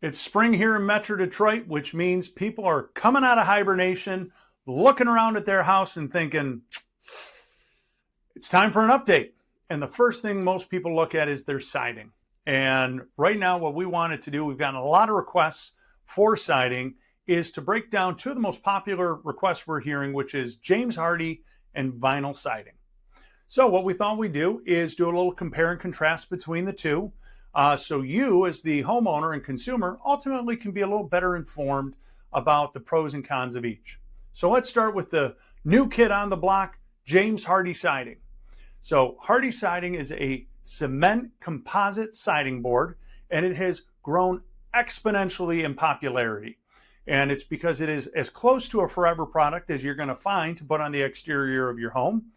It's spring here in Metro Detroit, which means people are coming out of hibernation, looking around at their house and thinking, it's time for an update. And the first thing most people look at is their siding. And right now, what we wanted to do, we've gotten a lot of requests for siding, is to break down two of the most popular requests we're hearing, which is James Hardie and vinyl siding. So what we thought we'd do is do a little compare and contrast between the two. So you, as the homeowner and consumer, ultimately can be a little better informed about the pros and cons of each. So let's start with the new kid on the block, James Hardie siding. So Hardie siding is a cement composite siding board, and it has grown exponentially in popularity. And it's because it is as close to a forever product as you're going to find to put on the exterior of your home.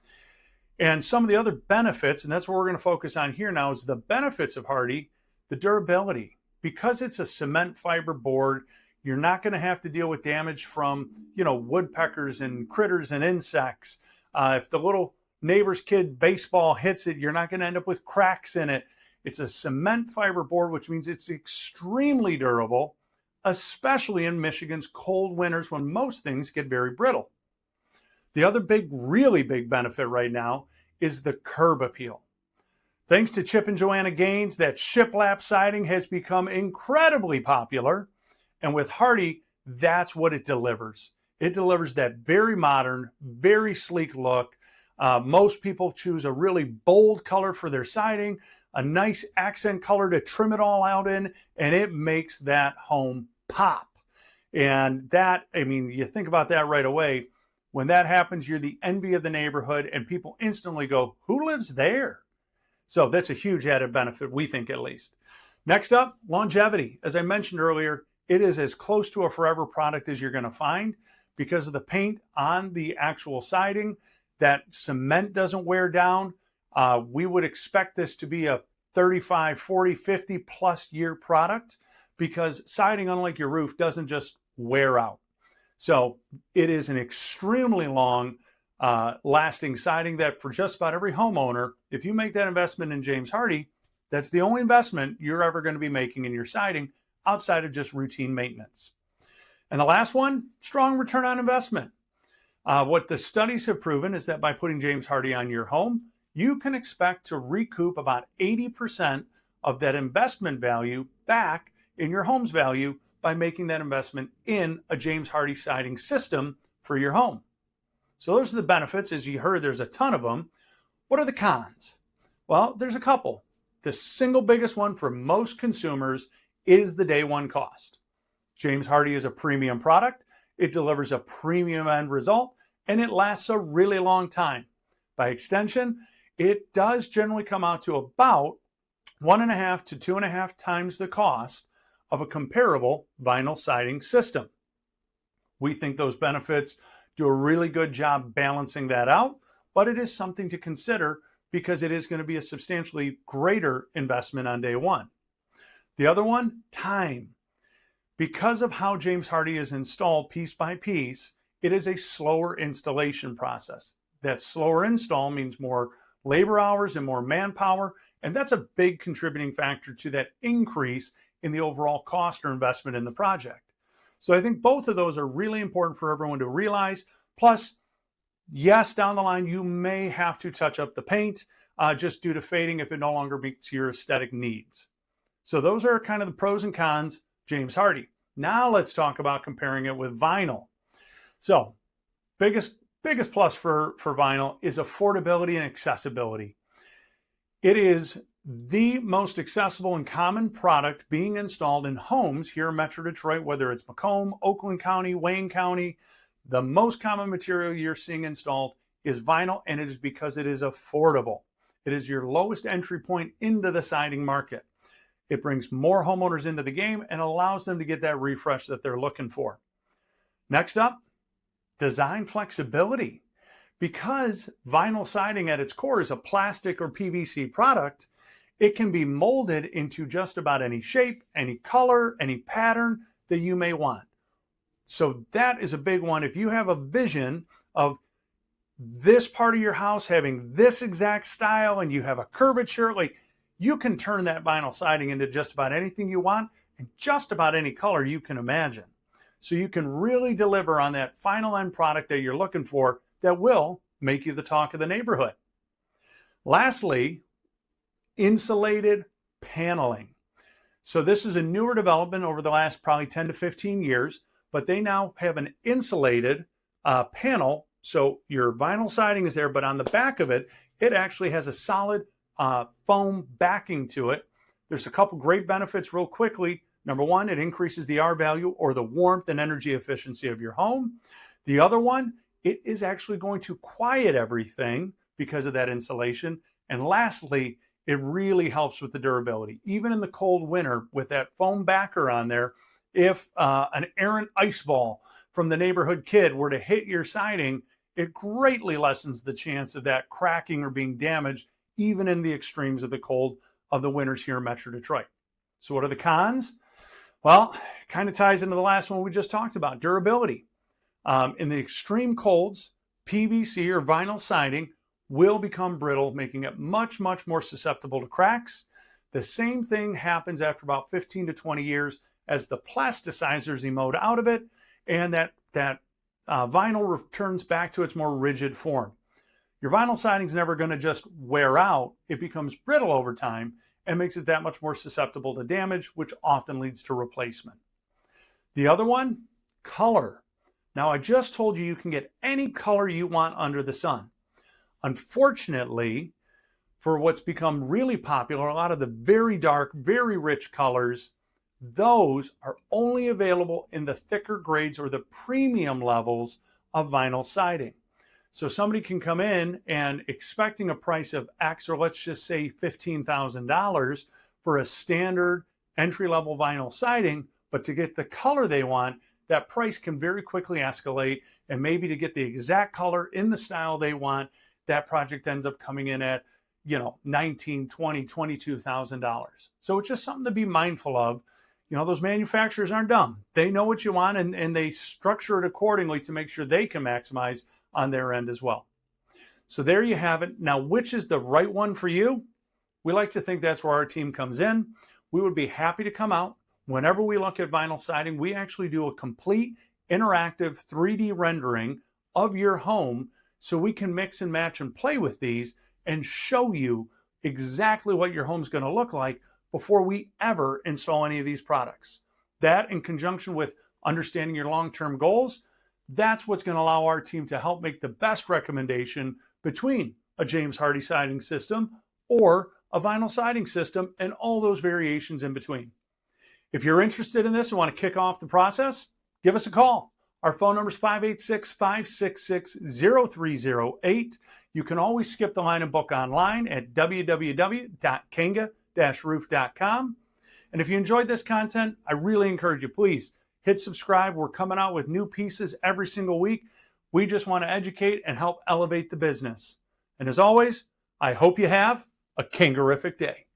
And some of the other benefits, and that's what we're going to focus on here now, is the benefits of Hardie, the durability. Because it's a cement fiber board, you're not going to have to deal with damage from, woodpeckers and critters and insects. If the little neighbor's kid baseball hits it, you're not going to end up with cracks in it. It's a cement fiber board, which means it's extremely durable, especially in Michigan's cold winters when most things get very brittle. The other really big benefit right now is the curb appeal. Thanks to Chip and Joanna Gaines, that shiplap siding has become incredibly popular. And with Hardie, that's what it delivers. It delivers that very modern, very sleek look. Most people choose a really bold color for their siding, a nice accent color to trim it all out in, and it makes that home pop. And that, you think about that right away. When that happens, you're the envy of the neighborhood, and people instantly go, who lives there? So that's a huge added benefit, we think at least. Next up, longevity. As I mentioned earlier, it is as close to a forever product as you're going to find because of the paint on the actual siding. That cement doesn't wear down. We would expect this to be a 35, 40, 50 plus year product because siding, unlike your roof, doesn't just wear out. So it is an extremely long lasting siding that for just about every homeowner, if you make that investment in James Hardie, that's the only investment you're ever going to be making in your siding outside of just routine maintenance. And the last one, strong return on investment. What the studies have proven is that by putting James Hardie on your home, you can expect to recoup about 80% of that investment value back in your home's value by making that investment in a James Hardie siding system for your home. So those are the benefits. As you heard, there's a ton of them. What are the cons? Well, there's a couple. The single biggest one for most consumers is the day one cost. James Hardie is a premium product. It delivers a premium end result, and it lasts a really long time. By extension, it does generally come out to about 1.5 to 2.5 times the cost of a comparable vinyl siding system. We think those benefits do a really good job balancing that out, but it is something to consider because it is going to be a substantially greater investment on day one. The other one, time. Because of how James Hardie is installed piece by piece, it is a slower installation process. That slower install means more labor hours and more manpower, and that's a big contributing factor to that increase in the overall cost or investment in the project. So I think both of those are really important for everyone to realize. Plus, yes, down the line, you may have to touch up the paint just due to fading if it no longer meets your aesthetic needs. So those are kind of the pros and cons, James Hardie. Now let's talk about comparing it with vinyl. So biggest plus for vinyl is affordability and accessibility. It is the most accessible and common product being installed in homes here in Metro Detroit, whether it's Macomb, Oakland County, Wayne County. The most common material you're seeing installed is vinyl, and it is because it is affordable. It is your lowest entry point into the siding market. It brings more homeowners into the game and allows them to get that refresh that they're looking for. Next up, design flexibility. Because vinyl siding at its core is a plastic or PVC product, it can be molded into just about any shape, any color, any pattern that you may want. So that is a big one. If you have a vision of this part of your house having this exact style and you have a curvature, you can turn that vinyl siding into just about anything you want, in just about any color you can imagine. So you can really deliver on that final end product that you're looking for that will make you the talk of the neighborhood. Lastly, insulated paneling. So this is a newer development over the last probably 10 to 15 years, but they now have an insulated panel. So your vinyl siding is there, but on the back of it, it actually has a solid foam backing to it. There's a couple great benefits real quickly. Number one, it increases the R value or the warmth and energy efficiency of your home. The other one, it is actually going to quiet everything because of that insulation. And lastly, it really helps with the durability. Even in the cold winter with that foam backer on there, if an errant ice ball from the neighborhood kid were to hit your siding, it greatly lessens the chance of that cracking or being damaged, even in the extremes of the cold of the winters here in Metro Detroit. So what are the cons? Well, it kind of ties into the last one we just talked about, durability. In the extreme colds, PVC or vinyl siding will become brittle, making it much, much more susceptible to cracks. The same thing happens after about 15 to 20 years as the plasticizers emode out of it, and that vinyl returns back to its more rigid form. Your vinyl siding is never going to just wear out. It becomes brittle over time and makes it that much more susceptible to damage, which often leads to replacement. The other one, color. Now, I just told you can get any color you want under the sun. Unfortunately, for what's become really popular, a lot of the very dark, very rich colors, those are only available in the thicker grades or the premium levels of vinyl siding. So somebody can come in and expecting a price of X, or let's just say $15,000 for a standard entry-level vinyl siding, but to get the color they want, that price can very quickly escalate, and maybe to get the exact color in the style they want, that project ends up coming in at, $19,000, $20,000, $22,000. So it's just something to be mindful of. Those manufacturers aren't dumb. They know what you want, and they structure it accordingly to make sure they can maximize on their end as well. So there you have it. Now, which is the right one for you? We like to think that's where our team comes in. We would be happy to come out. Whenever we look at vinyl siding, we actually do a complete interactive 3D rendering of your home so we can mix and match and play with these and show you exactly what your home's going to look like before we ever install any of these products. That, in conjunction with understanding your long-term goals, that's what's going to allow our team to help make the best recommendation between a James Hardie siding system or a vinyl siding system and all those variations in between. If you're interested in this and want to kick off the process, give us a call. Our phone number is 586-566-0308. You can always skip the line and book online at www.kanga-roof.com. And if you enjoyed this content, I really encourage you, please hit subscribe. We're coming out with new pieces every single week. We just want to educate and help elevate the business. And as always, I hope you have a Kanga-rific day.